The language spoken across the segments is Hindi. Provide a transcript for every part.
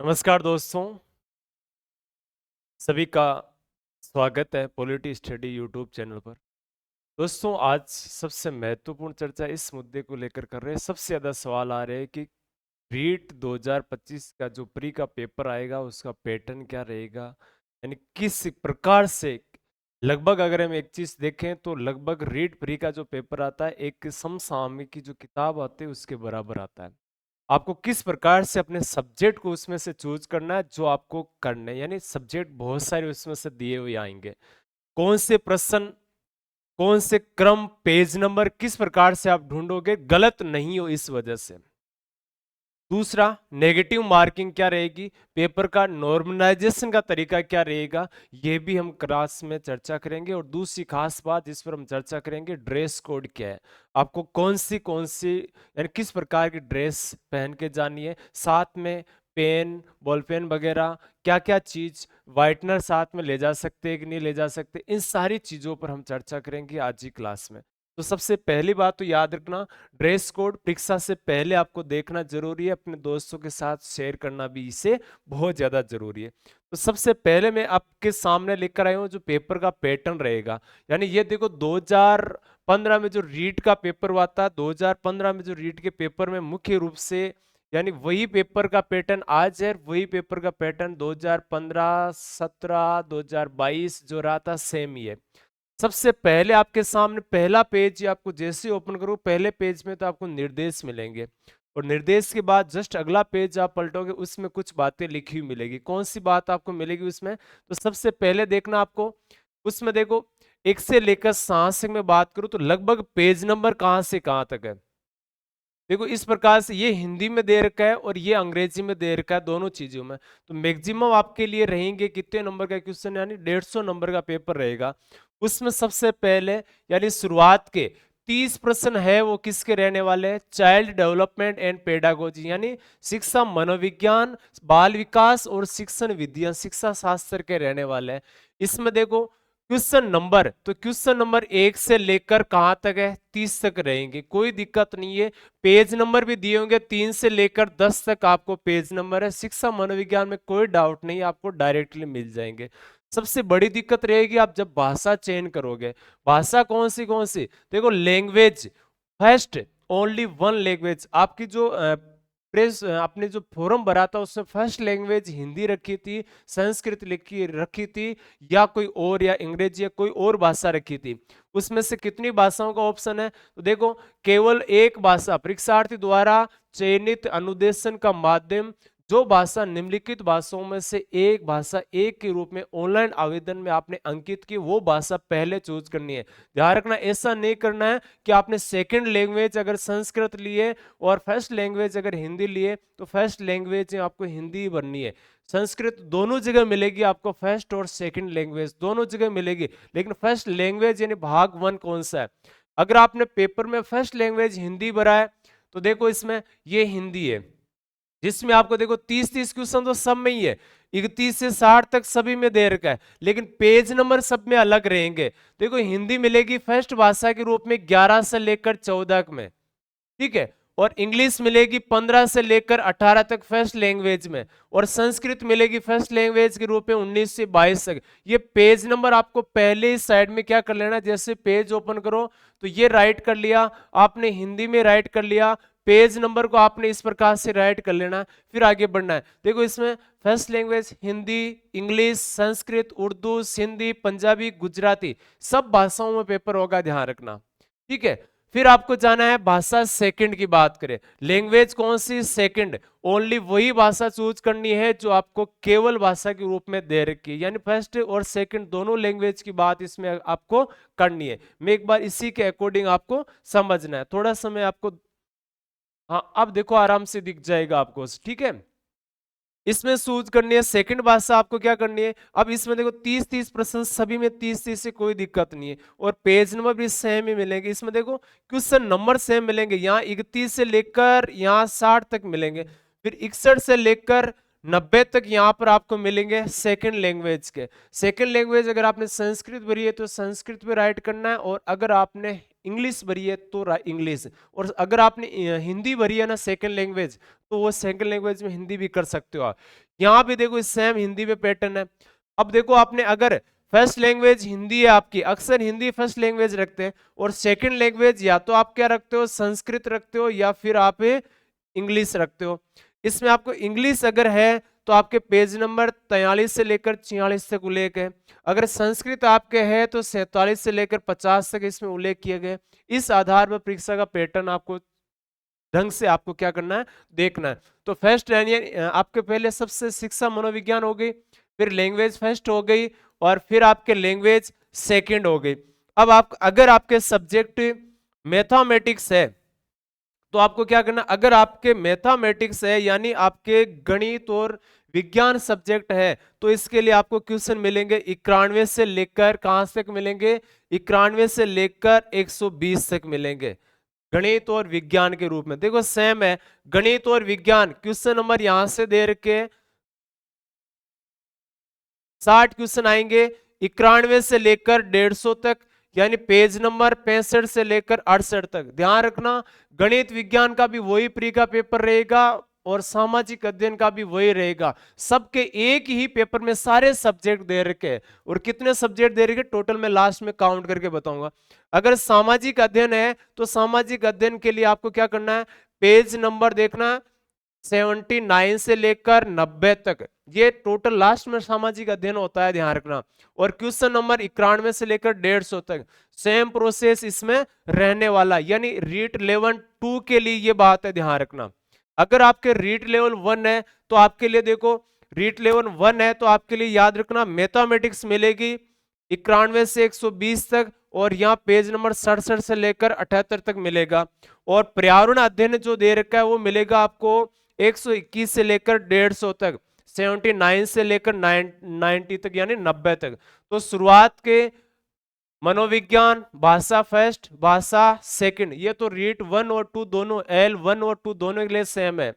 नमस्कार दोस्तों, सभी का स्वागत है पॉलिटी स्टडी यूट्यूब चैनल पर। दोस्तों, आज सबसे महत्वपूर्ण चर्चा इस मुद्दे को लेकर कर रहे हैं। सबसे ज़्यादा सवाल आ रहे हैं कि रीट 2025 का जो प्री का पेपर आएगा उसका पैटर्न क्या रहेगा, यानी किस प्रकार से। लगभग अगर हम एक चीज़ देखें तो लगभग रीट प्री का जो पेपर आता है एक समसामयिक की जो किताब आती है उसके बराबर आता है। आपको किस प्रकार से अपने सब्जेक्ट को उसमें से चूज करना है जो आपको करने, यानी सब्जेक्ट बहुत सारे उसमें से दिए हुए आएंगे। कौन से प्रश्न, कौन से क्रम, पेज नंबर किस प्रकार से आप ढूंढोगे गलत नहीं हो इस वजह से। दूसरा, नेगेटिव मार्किंग क्या रहेगी, पेपर का नॉर्मलाइजेशन का तरीका क्या रहेगा, यह भी हम क्लास में चर्चा करेंगे। और दूसरी खास बात जिस पर हम चर्चा करेंगे, ड्रेस कोड क्या है, आपको कौन सी यानी किस प्रकार की ड्रेस पहन के जानी है। साथ में पेन, बॉल पेन वगैरह क्या क्या चीज, वाइटनर साथ में ले जा सकते हैं कि नहीं ले जा सकते, इन सारी चीजों पर हम चर्चा करेंगे आज की क्लास में। तो सबसे पहली बात तो याद रखना, ड्रेस कोड परीक्षा से पहले आपको देखना जरूरी है, अपने दोस्तों के साथ शेयर करना भी इसे बहुत ज्यादा जरूरी है। तो सबसे पहले मैं आपके सामने लेकर आया हूं जो पेपर का पैटर्न रहेगा। यानी ये देखो 2015 में जो रीट का पेपर हुआ था, 2015 में जो रीट के पेपर में मुख्य रूप से यानी वही पेपर का पैटर्न आज है, वही पेपर का पैटर्न 2015, 17, 2022 जो रहा था सेम ही है। सबसे पहले आपके सामने पहला पेज, आपको जैसे ओपन करो पहले पेज में तो आपको निर्देश मिलेंगे, और निर्देश के बाद जस्ट अगला पेज आप पलटोगे उसमें कुछ बातें लिखी हुई मिलेगी। कौन सी बात आपको मिलेगी उसमें, तो सबसे पहले देखना आपको उसमें देखो, एक से लेकर 7 में बात करूं तो लगभग पेज नंबर कहां से कहां तक है। देखो इस प्रकार से ये हिंदी में दे रखा है और ये अंग्रेजी में दे रखा है, दोनों चीजों में। तो मैक्सिमम आपके लिए रहेंगे कितने नंबर का क्वेश्चन, यानी 150 नंबर का पेपर रहेगा। उसमें सबसे पहले यानी शुरुआत के 30 प्रश्न है वो किसके रहने वाले हैं, चाइल्ड डेवलपमेंट एंड पेडागोजी, यानी शिक्षा मनोविज्ञान, बाल विकास और शिक्षण विद्या, शिक्षा शास्त्र के रहने वाले हैं। इसमें देखो क्वेश्चन नंबर, तो क्वेश्चन नंबर 1 से लेकर कहां तक है, 30 तक रहेंगे, कोई दिक्कत नहीं है। पेज नंबर भी दिए होंगे 3 से लेकर 10 तक आपको पेज नंबर है। शिक्षा मनोविज्ञान में कोई डाउट नहीं, आपको डायरेक्टली मिल जाएंगे। सबसे बड़ी दिक्कत रहेगी आप जब भाषा चयन करोगे। भाषा कौन सी देखो, language first, only one language. आपकी जो प्रेस आपने जो फॉर्म भरा था उसमें फर्स्ट लैंग्वेज हिंदी रखी थी, संस्कृत लिखी रखी थी, या कोई और, या अंग्रेजी या कोई और भाषा रखी थी। उसमें से कितनी भाषाओं का ऑप्शन है, तो देखो केवल एक भाषा परीक्षार्थी द्वारा चयनित अनुदेशन का माध्यम, जो भाषा निम्नलिखित भाषाओं में से एक भाषा एक के रूप में ऑनलाइन आवेदन में आपने अंकित की, वो भाषा पहले चूज करनी है। ध्यान रखना, ऐसा नहीं करना है कि आपने सेकंड लैंग्वेज अगर संस्कृत लिए और फर्स्ट लैंग्वेज अगर हिंदी लिए तो फर्स्ट लैंग्वेज में आपको हिंदी भरनी है। संस्कृत दोनों जगह मिलेगी आपको, फर्स्ट और सेकंड लैंग्वेज दोनों जगह मिलेगी, लेकिन फर्स्ट लैंग्वेज यानी भाग 1 कौन सा है। अगर आपने पेपर में फर्स्ट लैंग्वेज हिंदी भरा है तो देखो इसमें ये हिंदी है, जिसमें आपको देखो 30 क्वेश्चन तो सब में ही है, 31 से 60 तक सभी में दे रखा है, लेकिन पेज नंबर सब में अलग रहेंगे। देखो हिंदी मिलेगी फर्स्ट भाषा के रूप में 11 से लेकर 14 में, ठीक है, और इंग्लिश मिलेगी 15 से लेकर 18 तक फर्स्ट लैंग्वेज में, और संस्कृत मिलेगी फर्स्ट लैंग्वेज के रूप में 19 से 22 तक। ये पेज नंबर आपको पहले ही साइड में क्या कर लेना, जैसे पेज ओपन करो तो ये राइट कर लिया आपने, हिंदी में राइट कर लिया, पेज नंबर को आपने इस प्रकार से राइट कर लेना, फिर आगे बढ़ना है। देखो इसमें first language Hindi, English, Sanskrit, Urdu, Sindhi, Punjabi, Gujarati, सब भाषाओं में पेपर होगा, ध्यान रखना, ठीक है। फिर आपको जाना है भाषा सेकंड की बात करें, लैंग्वेज कौन सी, सेकंड, ओनली वही भाषा चूज करनी है जो आपको केवल भाषा के रूप में दे रखी है, यानी फर्स्ट और सेकंड दोनों लैंग्वेज की बात इसमें आपको करनी है। मैं एक बार इसी के अकॉर्डिंग आपको समझना है, थोड़ा समय आपको, हाँ अब देखो आराम से दिख जाएगा आपको, ठीक है। इसमें चूज करनी है सेकंड भाषा, आपको क्या करनी है। अब इसमें देखो 30 प्रश्न सभी में 30 से कोई दिक्कत नहीं है, और पेज नंबर भी सेम ही मिलेंगे। इसमें देखो क्वेश्चन नंबर सेम मिलेंगे, यहाँ 31 से लेकर यहाँ 60 तक मिलेंगे, फिर 61 से लेकर 90 तक यहाँ पर आपको मिलेंगे सेकंड लैंग्वेज के। सेकंड लैंग्वेज अगर आपने संस्कृत भरी है तो संस्कृत पे राइट करना है, और अगर आपने इंग्लिश भरी है तो इंग्लिश, और अगर आपने हिंदी भरी है ना सेकंड लैंग्वेज, तो वो सेकंड लैंग्वेज में हिंदी भी कर सकते हो आप। यहाँ पे देखो सेम हिंदी में पैटर्न है। अब देखो आपने अगर फर्स्ट लैंग्वेज हिंदी है आपकी, अक्सर हिंदी फर्स्ट लैंग्वेज रखते हैं, और सेकंड लैंग्वेज या तो आप क्या रखते हो, संस्कृत रखते हो, या फिर आप इंग्लिश रखते हो। इसमें आपको इंग्लिश अगर है तो आपके पेज नंबर 43 से लेकर 46 तक उल्लेख है। अगर संस्कृत आपके है तो 47 से लेकर 50 तक इसमें उल्लेख किए गए। इस आधार पर परीक्षा का पैटर्न आपको ढंग से आपको क्या करना है, देखना है। तो फर्स्ट आपके पहले सबसे शिक्षा मनोविज्ञान हो गई, फिर लैंग्वेज फर्स्ट हो गई, और फिर आपके लैंग्वेज सेकंड हो गई। अब आप अगर आपके सब्जेक्ट मैथमेटिक्स है तो आपको क्या करना, अगर आपके मैथमेटिक्स है यानी आपके गणित और विज्ञान सब्जेक्ट है, तो इसके लिए आपको क्वेश्चन मिलेंगे 91 से लेकर कहां तक मिलेंगे, 91 से लेकर 120 तक मिलेंगे गणित और विज्ञान के रूप में। देखो सेम है, गणित और विज्ञान क्वेश्चन नंबर यहां से दे रखे 60 क्वेश्चन आएंगे, 91 से लेकर 150 तक, यानी पेज नंबर 65 से लेकर 68 तक। ध्यान रखना गणित विज्ञान का भी वही प्री का पेपर रहेगा और सामाजिक अध्ययन का भी वही रहेगा। सबके एक ही पेपर में सारे सब्जेक्ट दे रखे हैं, और कितने सब्जेक्ट दे रखे टोटल में लास्ट में काउंट करके बताऊंगा। अगर सामाजिक अध्ययन है तो सामाजिक अध्ययन के लिए आपको क्या करना है, पेज नंबर देखना 79 से लेकर 90 तक, ये टोटल लास्ट में सामाजिक अध्ययन होता है, ध्यान रखना। और क्वेश्चन नंबर 91 से लेकर 150 तक सेम प्रोसेस इसमें रहने वाला, यानी रीट लेवल 2 के लिए ये बात है, ध्यान रखना। अगर आपके रीट लेवल 1 है तो आपके लिए देखो, रीट लेवल 1 है तो आपके लिए याद रखना मैथमेटिक्स मिलेगी 91 से 120 तक, और यहाँ पेज नंबर 67 से लेकर 78 तक मिलेगा। और पर्यावरण अध्ययन जो दे रखा है वो मिलेगा आपको 121 से लेकर 150 तक, 79 से लेकर 90 तक, यानी 90 तक। तो शुरुआत के मनोविज्ञान, भाषा फर्स्ट, भाषा सेकंड, ये तो रीट 1 और 2 दोनों, L1 और 2 दोनों के लिए सेम है।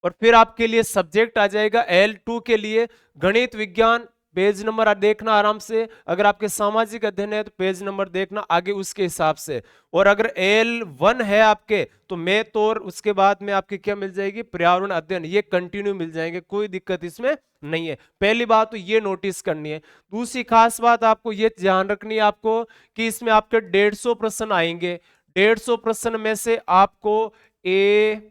और फिर आपके लिए सब्जेक्ट आ जाएगा L2 के लिए गणित विज्ञान, पेज नंबर देखना आराम से। अगर आपके सामाजिक अध्ययन है तो पेज नंबर देखना आगे उसके हिसाब से। और अगर L1 है आपके तो मैथ, और उसके बाद में आपकी क्या मिल जाएगी, पर्यावरण अध्ययन, ये कंटिन्यू मिल जाएंगे, कोई दिक्कत इसमें नहीं है। पहली बात तो ये नोटिस करनी है। दूसरी खास बात आपको ये ध्यान रखनी है आपको कि इसमें आपके 150 प्रश्न आएंगे। 150 प्रश्न में से आपको A,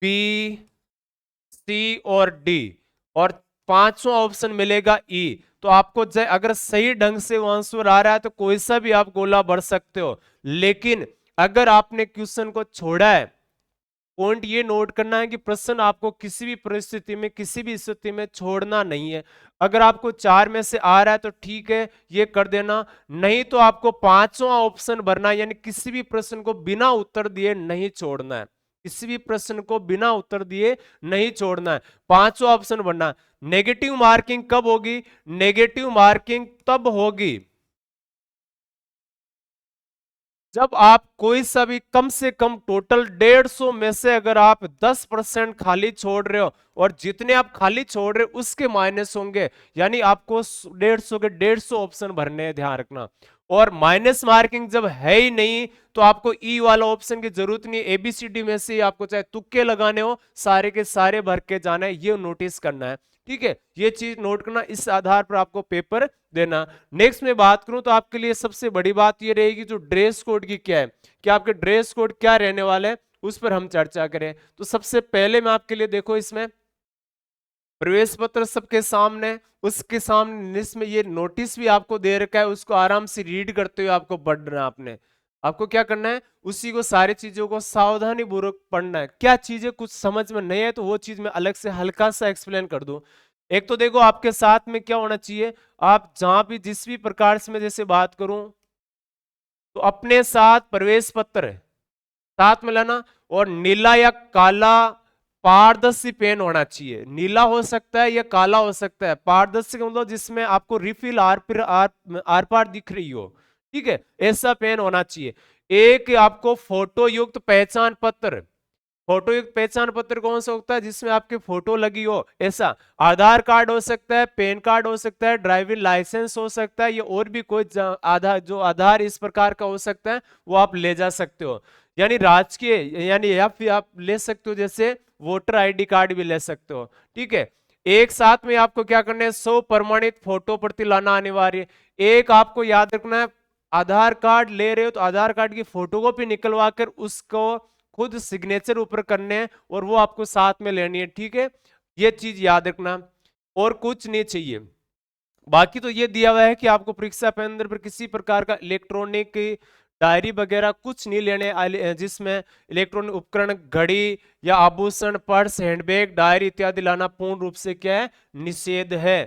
B, C और D और 5वां ऑप्शन मिलेगा E। तो आपको अगर सही ढंग से वो आंसर आ रहा है तो कोई सा भी आप गोला भर सकते हो, लेकिन अगर आपने क्वेश्चन को छोड़ा है, पॉइंट ये नोट करना है कि प्रश्न आपको किसी भी परिस्थिति में, किसी भी स्थिति में छोड़ना नहीं है। अगर आपको 4 में से आ रहा है तो ठीक है, ये कर देना, नहीं तो आपको 5वां ऑप्शन भरना है, यानी किसी भी प्रश्न को बिना उत्तर दिए नहीं छोड़ना है, किसी भी प्रश्न को बिना उत्तर दिए नहीं छोड़ना है, 5वां ऑप्शन भरना। नेगेटिव मार्किंग कब होगी, नेगेटिव मार्किंग तब होगी जब आप कोई सा भी कम से कम टोटल 150 में से अगर आप 10% खाली छोड़ रहे हो, और जितने आप खाली छोड़ रहे हो उसके माइनस होंगे, यानी आपको 150 के 150 ऑप्शन भरने हैं, ध्यान रखना। और माइनस मार्किंग जब है ही नहीं तो आपको ई वाला ऑप्शन की जरूरत नहीं, एबीसीडी में से आपको चाहे तुक्के लगाने हो सारे के सारे भर के जाना है, ये नोटिस करना है, ठीक है। ये चीज नोट करना, इस आधार पर आपको पेपर देना। नेक्स्ट में बात करूं तो आपके लिए सबसे बड़ी बात ये रहेगी जो ड्रेस कोड की क्या है, कि आपके ड्रेस कोड क्या रहने वाले हैं, उस पर हम चर्चा करें। तो सबसे पहले मैं आपके लिए देखो इसमें प्रवेश पत्र सबके सामने, उसके सामने इसमें ये नोटिस भी आपको दे रखा है, उसको आराम से रीड करते हुए आपको पढ़ना, आपने आपको क्या करना है, उसी को सारी चीजों को सावधानी पूर्वक पढ़ना है। क्या चीजें कुछ समझ में नहीं है तो वो चीज मैं अलग से हल्का सा एक्सप्लेन कर दूं। एक तो देखो आपके साथ में क्या होना चाहिए, आप जहां भी जिस भी प्रकार से मैं जैसे बात करूं तो अपने साथ प्रवेश पत्र साथ में लाना, और नीला या काला पारदर्शी पेन होना चाहिए। नीला हो सकता है या काला हो सकता है, पारदर्शी का मतलब जिसमें आपको रिफिल आर पार दिख रही हो, ठीक है, ऐसा पेन होना चाहिए। एक आपको फोटो युक्त पहचान पत्र, फोटो युक्त पहचान पत्र कौन सा होता है? जिसमें आपकी फोटो लगी हो, ऐसा। आधार कार्ड हो सकता है, पैन कार्ड हो सकता है, ड्राइविंग लाइसेंस हो सकता है, या और भी कोई आधार, जो आधार इस प्रकार का हो सकता है, वो आप ले जा सकते हो। यानी राजकीय, यानी या फिर आप ले सकते हो जैसे वोटर आईडी कार्ड भी ले सकते हो। ठीक है, एक साथ में आपको क्या करना है, 100 प्रमाणित फोटो प्रति लाना अनिवार्य। एक आपको याद रखना है, आधार कार्ड ले रहे हो तो आधार कार्ड की फोटोकॉपी निकलवा कर उसको खुद सिग्नेचर ऊपर करने हैं और वो आपको साथ में लेनी है। ठीक है, ये चीज याद रखना, और कुछ नहीं चाहिए। बाकी तो ये दिया हुआ है कि आपको परीक्षा के अंदर पर किसी प्रकार का इलेक्ट्रॉनिक डायरी वगैरह कुछ नहीं लेने, जिसमें इलेक्ट्रॉनिक उपकरण, घड़ी या आभूषण, पर्स, हैंडबैग, डायरी इत्यादि लाना पूर्ण रूप से क्या है, निषेध है।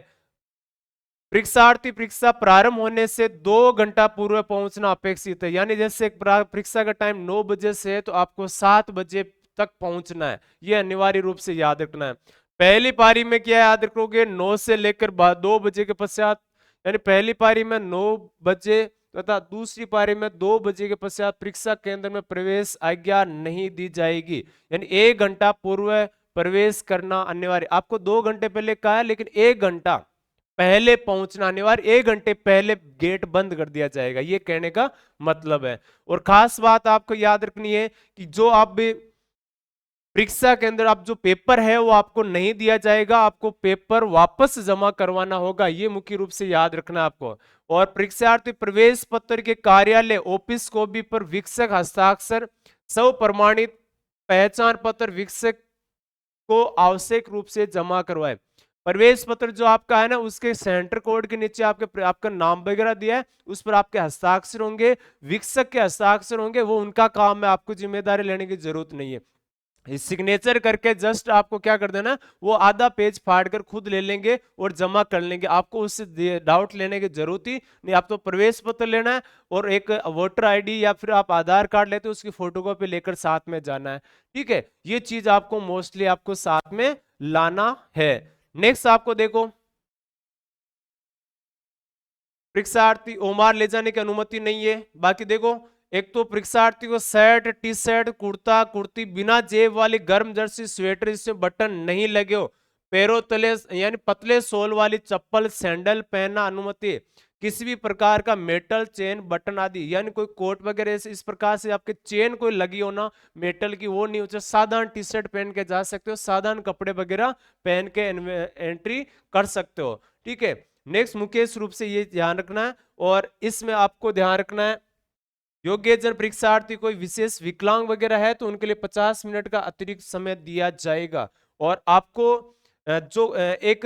परीक्षार्थी परीक्षा प्रारंभ होने से 2 घंटा पूर्व पहुंचना अपेक्षित है। यानी जैसे परीक्षा का टाइम 9 बजे से है तो आपको 7 बजे तक पहुंचना है, यह अनिवार्य रूप से याद रखना है। पहली पारी में क्या याद रखोगे, 9 से लेकर 2 बजे के पश्चात, यानी पहली पारी में 9 बजे तथा दूसरी पारी में 2 बजे के पश्चात परीक्षा केंद्र में प्रवेश आज्ञा नहीं दी जाएगी। यानी 1 घंटा पूर्व प्रवेश करना अनिवार्य। आपको 2 घंटे पहले कहा है, लेकिन 1 घंटा पहले पहुंचना अनिवार्य। 1 घंटे पहले गेट बंद कर दिया जाएगा, ये कहने का मतलब है। और खास बात आपको याद रखनी है कि जो आप भी परीक्षा के अंदर आप जो पेपर है वो आपको नहीं दिया जाएगा, आपको पेपर वापस जमा करवाना होगा, ये मुख्य रूप से याद रखना आपको। और परीक्षार्थी प्रवेश पत्र के कार्यालय ऑफिस कॉपी पर वीक्षक हस्ताक्षर, स्व प्रमाणित पहचान पत्र वीक्षक को आवश्यक रूप से जमा करवाए। प्रवेश पत्र जो आपका है ना, उसके सेंटर कोड के नीचे आपका नाम वगैरह दिया है, उस पर आपके हस्ताक्षर होंगे, वीक्षक के हस्ताक्षर होंगे, वो उनका काम है, आपको जिम्मेदारी लेने की जरूरत नहीं है। सिग्नेचर करके जस्ट आपको क्या कर देना, वो आधा पेज फाड़ कर खुद ले लेंगे और जमा कर लेंगे, आपको उससे डाउट लेने की जरूरत ही नहीं। आप तो प्रवेश पत्र लेना है और एक वोटर आईडी या फिर आप आधार कार्ड लेते हो उसकी फोटोकॉपी लेकर साथ में जाना है। ठीक है, ये चीज आपको मोस्टली आपको साथ में लाना है। नेक्स्ट आपको देखो, परीक्षार्थी ओमार ले जाने की अनुमति नहीं है। बाकी देखो, एक तो परीक्षार्थी को shirt, T shirt, kurta, kurti बिना जेब वाली गर्म जर्सी, स्वेटर जिसमें बटन नहीं लगे हो, पैरों तले यानी पतले सोल वाली चप्पल, सैंडल पहनना अनुमति है। किसी भी प्रकार का मेटल चेन, बटन आदि, यानी कोई कोट वगैरह इस प्रकार से आपके चेन कोई लगी हो ना मेटल की, वो नहीं हो। साधारण टी शर्ट पहन के जा सकते हो, साधारण कपड़े वगैरह पहन के एंट्री कर सकते हो। ठीक है, नेक्स्ट मुख्य रूप से ये ध्यान रखना है, और इसमें आपको ध्यान रखना है, योग्य जन परीक्षार्थी कोई विशेष विकलांग वगैरह है तो उनके लिए 50 मिनट का अतिरिक्त समय दिया जाएगा। और आपको जो एक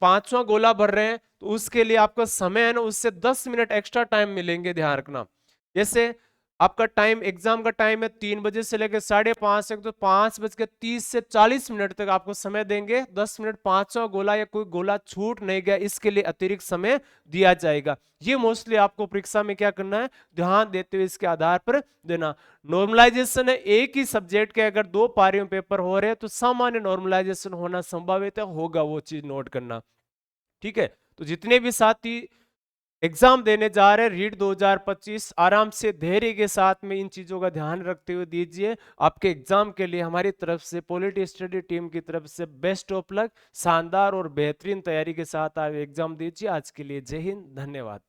5वां गोला भर रहे हैं तो उसके लिए आपका समय है ना, उससे 10 मिनट एक्स्ट्रा टाइम मिलेंगे, ध्यान रखना। जैसे आपका टाइम, एग्जाम का टाइम है 3 बजे से लेकर 5:30 तक, तो 5:30 से 40 मिनट तक आपको समय देंगे। 10 मिनट 5वां गोला या कोई गोला छूट नहीं गया, इसके लिए अतिरिक्त समय दिया जाएगा। ये मोस्टली आपको परीक्षा में क्या करना है, ध्यान देते हुए इसके आधार पर देना। नॉर्मलाइजेशन है, एक ही सब्जेक्ट के अगर 2 पारियों में पेपर हो रहे हैं तो सामान्य नॉर्मलाइजेशन होना संभावित होगा, वो चीज नोट करना। ठीक है, तो जितने भी साथी एग्जाम देने जा रहे हैं रीट 2025, आराम से धैर्य के साथ में इन चीजों का ध्यान रखते हुए दीजिए। आपके एग्जाम के लिए हमारी तरफ से, पॉलिटी स्टडी टीम की तरफ से बेस्ट ऑफ लक। शानदार और बेहतरीन तैयारी के साथ आप एग्जाम दीजिए। आज के लिए जय हिंद, धन्यवाद।